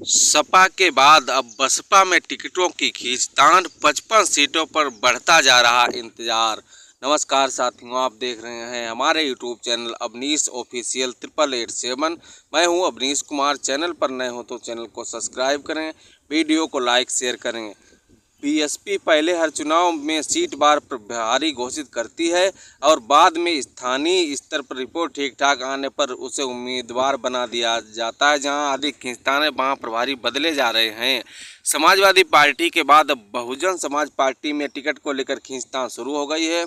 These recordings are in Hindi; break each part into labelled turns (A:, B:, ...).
A: सपा के बाद अब बसपा में टिकटों की खींचतान, 55 सीटों पर बढ़ता जा रहा इंतजार। नमस्कार साथियों, आप देख रहे हैं हमारे यूट्यूब चैनल अवनीश ऑफिशियल 8887। मैं हूं अवनीश कुमार। चैनल पर नए हो तो चैनल को सब्सक्राइब करें, वीडियो को लाइक शेयर करें। बीएसपी पहले हर चुनाव में सीट बार प्रभारी घोषित करती है और बाद में स्थानीय स्तर पर रिपोर्ट ठीक ठाक आने पर उसे उम्मीदवार बना दिया जाता है। जहां अधिक खींचतान है वहां प्रभारी बदले जा रहे हैं। समाजवादी पार्टी के बाद अब बहुजन समाज पार्टी में टिकट को लेकर खींचतान शुरू हो गई है।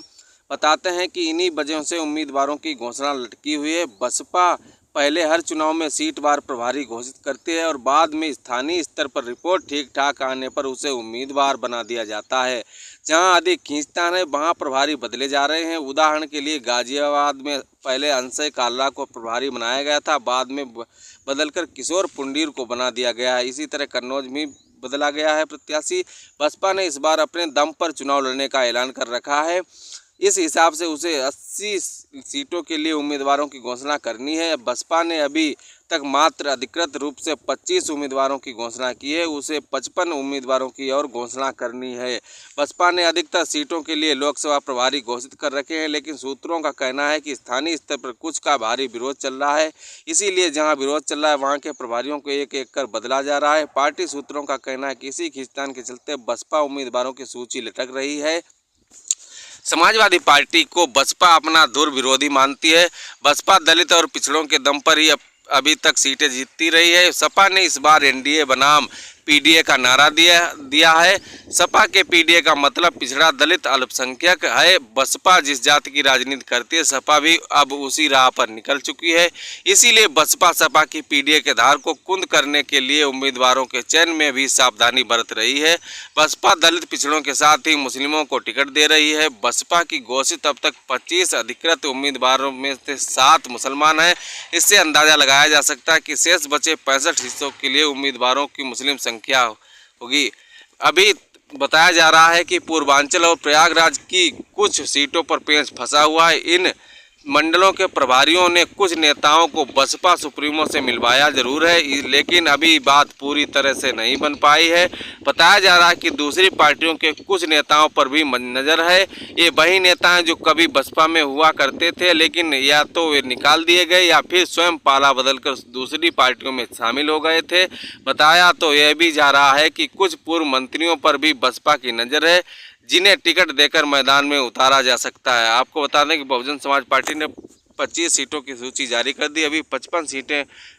A: बताते हैं कि इन्हीं वजहों से उम्मीदवारों की घोषणा लटकी हुई है। बसपा पहले हर चुनाव में सीट बार प्रभारी घोषित करती है और बाद में स्थानीय स्तर पर रिपोर्ट ठीक ठाक आने पर उसे उम्मीदवार बना दिया जाता है। जहां अधिक खींचतान है वहां प्रभारी बदले जा रहे हैं। उदाहरण के लिए गाजियाबाद में पहले अंशय काल्ला को प्रभारी बनाया गया था, बाद में बदलकर किशोर पुंडीर को बना दिया गया है। इसी तरह कन्नौज में बदला गया है प्रत्याशी। बसपा ने इस बार अपने दम पर चुनाव लड़ने का ऐलान कर रखा है। इस हिसाब से उसे 80 सीटों के लिए उम्मीदवारों की घोषणा करनी है। बसपा ने अभी तक मात्र अधिकृत रूप से 25 उम्मीदवारों की घोषणा की है, उसे 55 उम्मीदवारों की और घोषणा करनी है। बसपा ने अधिकतर सीटों के लिए लोकसभा प्रभारी घोषित कर रखे हैं, लेकिन सूत्रों का कहना है कि स्थानीय स्तर पर कुछ का भारी विरोध चल रहा है। इसीलिए जहां विरोध चल रहा है वहां के प्रभारियों को एक एक कर बदला जा रहा है। पार्टी सूत्रों का कहना है कि इसी खींचतान के चलते बसपा उम्मीदवारों की सूची लटक रही है। समाजवादी पार्टी को बसपा अपना धुर विरोधी मानती है। बसपा दलित और पिछड़ों के दम पर ही अभी तक सीटें जीतती रही है। सपा ने इस बार एनडीए बनाम पीडीए का नारा दिया है। सपा के पीडीए का मतलब पिछड़ा दलित अल्पसंख्यक है। बसपा जिस जाति की राजनीति करती है, सपा भी अब उसी राह पर निकल चुकी है। इसीलिए बसपा सपा की पीडीए के धार को कुंद करने के लिए उम्मीदवारों के चयन में भी सावधानी बरत रही है। बसपा दलित पिछड़ों के साथ ही मुस्लिमों को टिकट दे रही है। बसपा की घोषित अब तक 25 अधिकृत उम्मीदवारों में से 7 मुसलमान हैं। इससे अंदाजा लगाया जा सकता है कि शेष बचे 65 हिस्सों के लिए उम्मीदवारों की मुस्लिम संख्या होगी। अभी बताया जा रहा है कि पूर्वांचल और प्रयागराज की कुछ सीटों पर पेंच फंसा हुआ है। इन मंडलों के प्रभारियों ने कुछ नेताओं को बसपा सुप्रीमो से मिलवाया जरूर है, लेकिन अभी बात पूरी तरह से नहीं बन पाई है। बताया जा रहा है कि दूसरी पार्टियों के कुछ नेताओं पर भी नज़र है। ये वही नेता हैं जो कभी बसपा में हुआ करते थे, लेकिन या तो वे निकाल दिए गए या फिर स्वयं पाला बदलकर दूसरी पार्टियों में शामिल हो गए थे। बताया तो यह भी जा रहा है कि कुछ पूर्व मंत्रियों पर भी बसपा की नज़र है, जिन्हें टिकट देकर मैदान में उतारा जा सकता है। आपको बता दें कि बहुजन समाज पार्टी ने 25 सीटों की सूची जारी कर दी। अभी 55 सीटें